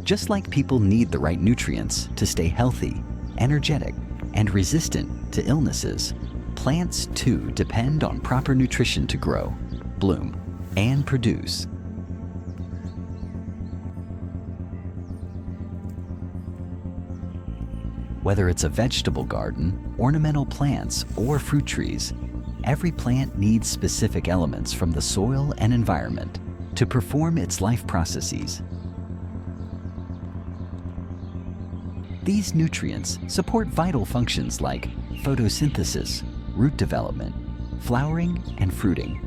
Just like people need the right nutrients to stay healthy, energetic, and resistant to illnesses, plants too depend on proper nutrition to grow, bloom, and produce. Whether it's a vegetable garden, ornamental plants, or fruit trees, every plant needs specific elements from the soil and environment to perform its life processes. These nutrients support vital functions like photosynthesis, root development, flowering, and fruiting.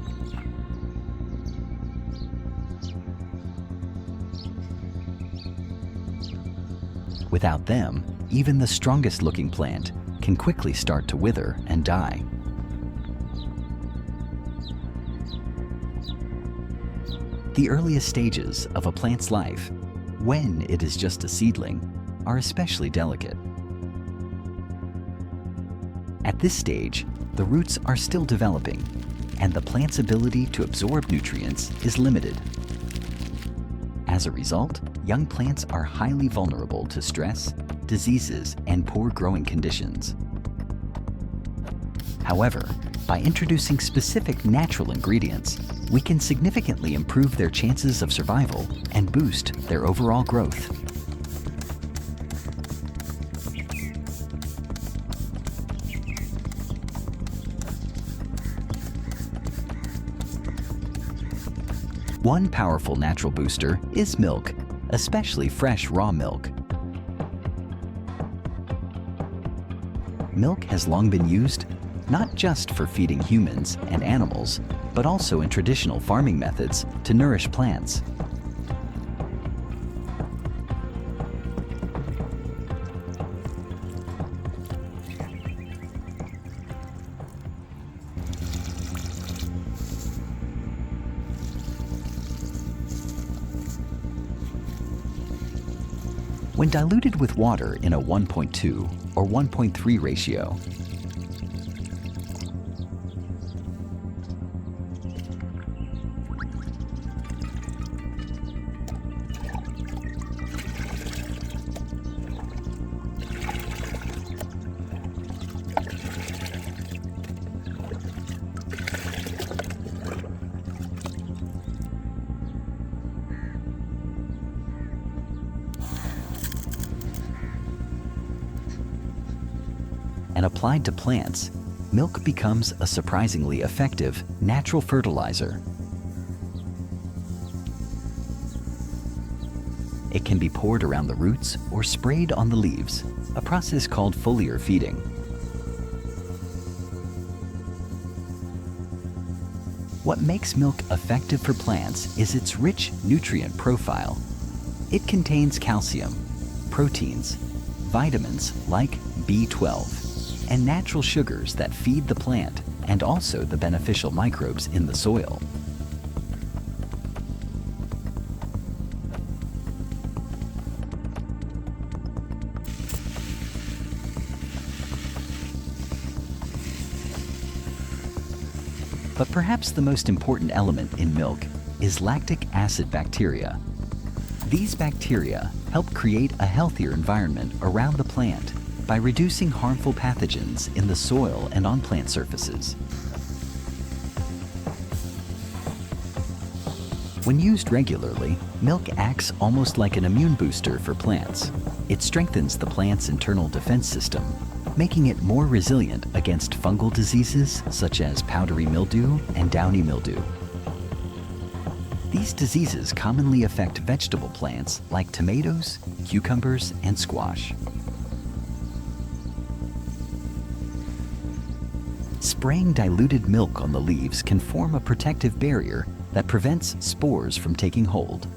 Without them, even the strongest looking plant can quickly start to wither and die. The earliest stages of a plant's life, when it is just a seedling, are especially delicate. At this stage, the roots are still developing, and the plant's ability to absorb nutrients is limited. As a result, young plants are highly vulnerable to stress, diseases, and poor growing conditions. However, by introducing specific natural ingredients, we can significantly improve their chances of survival and boost their overall growth. One powerful natural booster is milk, especially fresh raw milk. Milk has long been used not just for feeding humans and animals, but also in traditional farming methods to nourish plants. When diluted with water in a 1.2 or 1.3 ratio, and applied to plants, milk becomes a surprisingly effective natural fertilizer. It can be poured around the roots or sprayed on the leaves, a process called foliar feeding. What makes milk effective for plants is its rich nutrient profile. It contains calcium, proteins, vitamins like B12, and natural sugars that feed the plant and also the beneficial microbes in the soil. But perhaps the most important element in milk is lactic acid bacteria. These bacteria help create a healthier environment around the plant by reducing harmful pathogens in the soil and on plant surfaces. When used regularly, milk acts almost like an immune booster for plants. It strengthens the plant's internal defense system, making it more resilient against fungal diseases such as powdery mildew and downy mildew. These diseases commonly affect vegetable plants like tomatoes, cucumbers, and squash. Spraying diluted milk on the leaves can form a protective barrier that prevents spores from taking hold.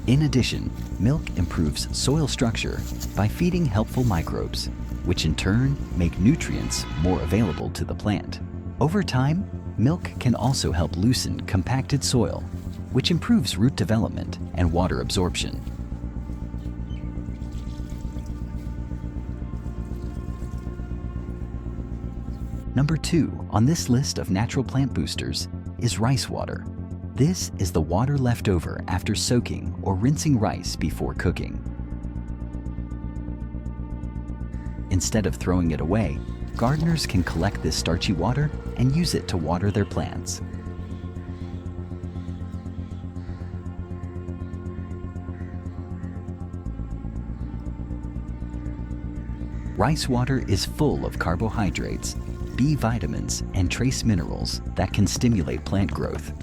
In addition, milk improves soil structure by feeding helpful microbes, which in turn make nutrients more available to the plant. Over time, milk can also help loosen compacted soil, which improves root development and water absorption. Number 2 on this list of natural plant boosters is rice water. This is the water left over after soaking or rinsing rice before cooking. Instead of throwing it away, gardeners can collect this starchy water and use it to water their plants. Rice water is full of carbohydrates, B vitamins, and trace minerals that can stimulate plant growth.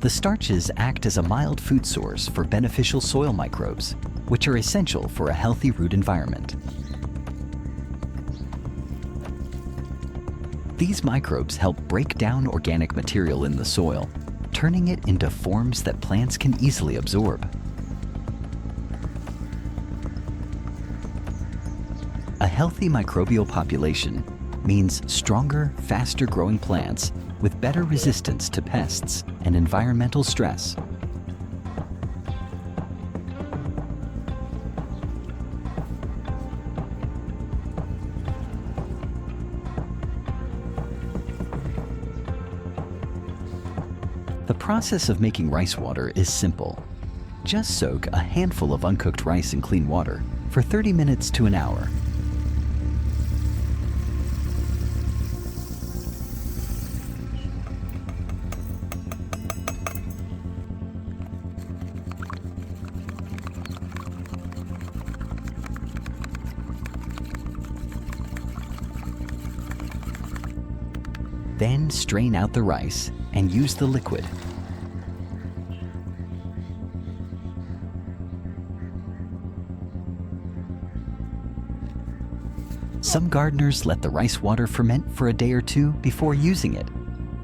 The starches act as a mild food source for beneficial soil microbes, which are essential for a healthy root environment. These microbes help break down organic material in the soil, turning it into forms that plants can easily absorb. A healthy microbial population means stronger, faster-growing plants with better resistance to pests and environmental stress. The process of making rice water is simple. Just soak a handful of uncooked rice in clean water for 30 minutes to an hour. Then strain out the rice and use the liquid. Some gardeners let the rice water ferment for a day or two before using it,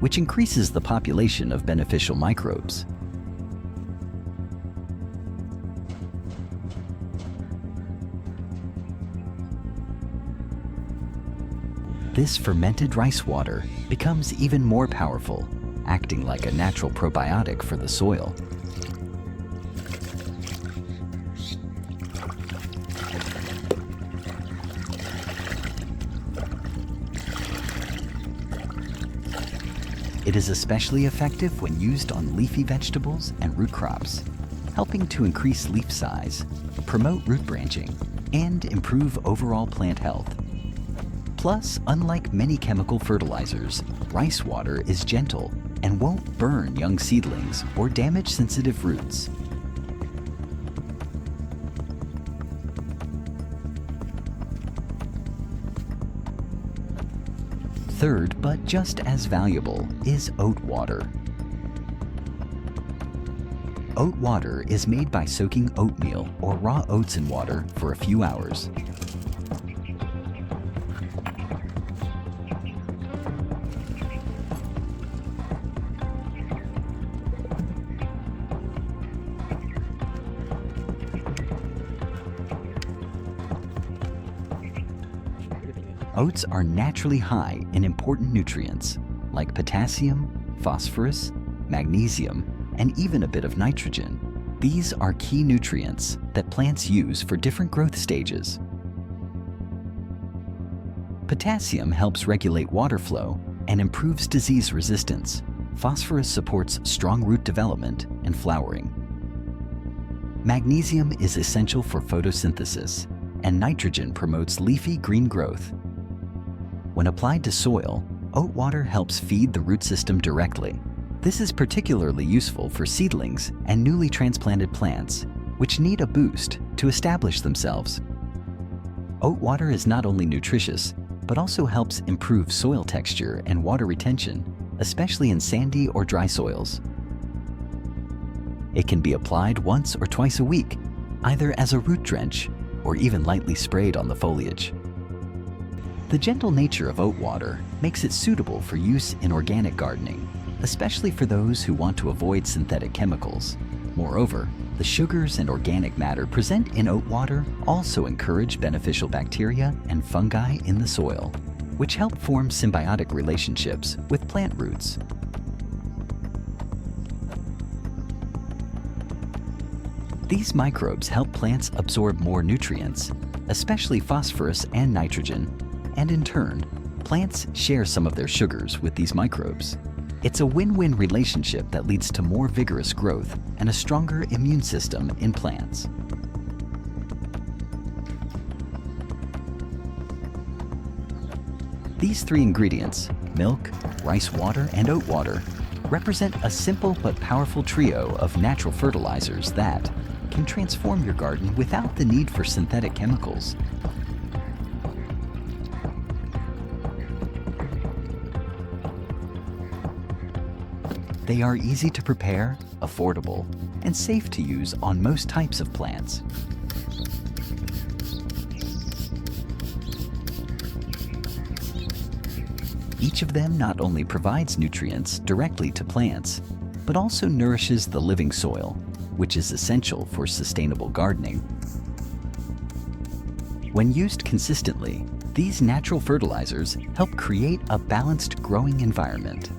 which increases the population of beneficial microbes. This fermented rice water becomes even more powerful, acting like a natural probiotic for the soil. It is especially effective when used on leafy vegetables and root crops, helping to increase leaf size, promote root branching, and improve overall plant health. Plus, unlike many chemical fertilizers, rice water is gentle and won't burn young seedlings or damage sensitive roots. Third, but just as valuable, is oat water. Oat water is made by soaking oatmeal or raw oats in water for a few hours. Oats are naturally high in important nutrients like potassium, phosphorus, magnesium, and even a bit of nitrogen. These are key nutrients that plants use for different growth stages. Potassium helps regulate water flow and improves disease resistance. Phosphorus supports strong root development and flowering. Magnesium is essential for photosynthesis, and nitrogen promotes leafy green growth. When applied to soil, oat water helps feed the root system directly. This is particularly useful for seedlings and newly transplanted plants, which need a boost to establish themselves. Oat water is not only nutritious, but also helps improve soil texture and water retention, especially in sandy or dry soils. It can be applied once or twice a week, either as a root drench or even lightly sprayed on the foliage. The gentle nature of oat water makes it suitable for use in organic gardening, especially for those who want to avoid synthetic chemicals. Moreover, the sugars and organic matter present in oat water also encourage beneficial bacteria and fungi in the soil, which help form symbiotic relationships with plant roots. These microbes help plants absorb more nutrients, especially phosphorus and nitrogen, and in turn, Plants share some of their sugars with these microbes. It's a win-win relationship that leads to more vigorous growth and a stronger immune system in plants. These three ingredients, milk, rice water, and oat water, represent a simple but powerful trio of natural fertilizers that can transform your garden without the need for synthetic chemicals. They are easy to prepare, affordable, and safe to use on most types of plants. Each of them not only provides nutrients directly to plants, but also nourishes the living soil, which is essential for sustainable gardening. When used consistently, these natural fertilizers help create a balanced growing environment.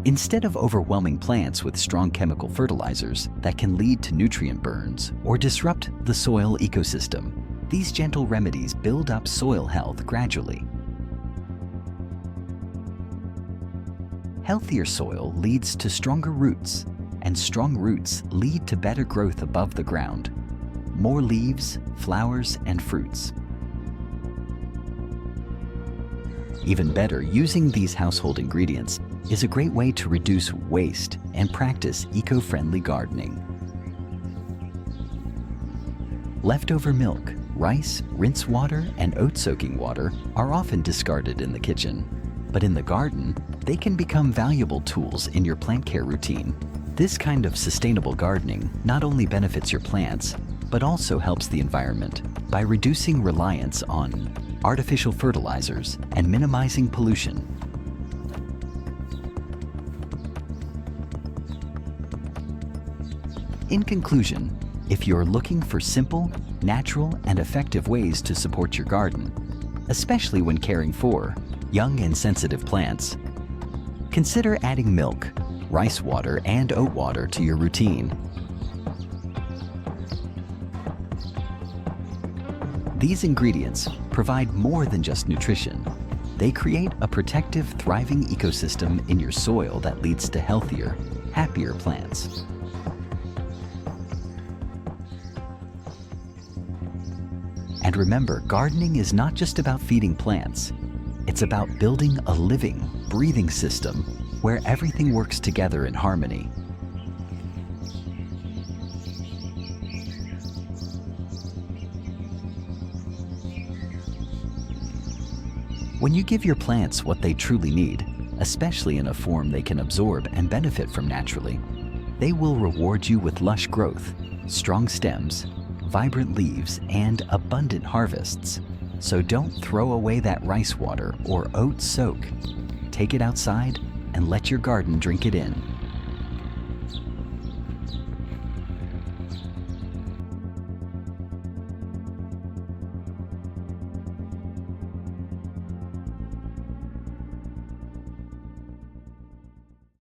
Instead of overwhelming plants with strong chemical fertilizers that can lead to nutrient burns or disrupt the soil ecosystem, these gentle remedies build up soil health gradually. Healthier soil leads to stronger roots, and strong roots lead to better growth above the ground, more leaves, flowers, and fruits. Even better, using these household ingredients is a great way to reduce waste and practice eco-friendly gardening. Leftover milk, rice, rinse water, and oat soaking water are often discarded in the kitchen. But in the garden, they can become valuable tools in your plant care routine. This kind of sustainable gardening not only benefits your plants, but also helps the environment by reducing reliance on artificial fertilizers and minimizing pollution. In conclusion, if you're looking for simple, natural, and effective ways to support your garden, especially when caring for young and sensitive plants, consider adding milk, rice water, and oat water to your routine. These ingredients provide more than just nutrition. They create a protective, thriving ecosystem in your soil that leads to healthier, happier plants. And remember, gardening is not just about feeding plants. It's about building a living, breathing system where everything works together in harmony. When you give your plants what they truly need, especially in a form they can absorb and benefit from naturally, they will reward you with lush growth, strong stems, vibrant leaves, and abundant harvests. So don't throw away that rice water or oat soak. Take it outside and let your garden drink it in.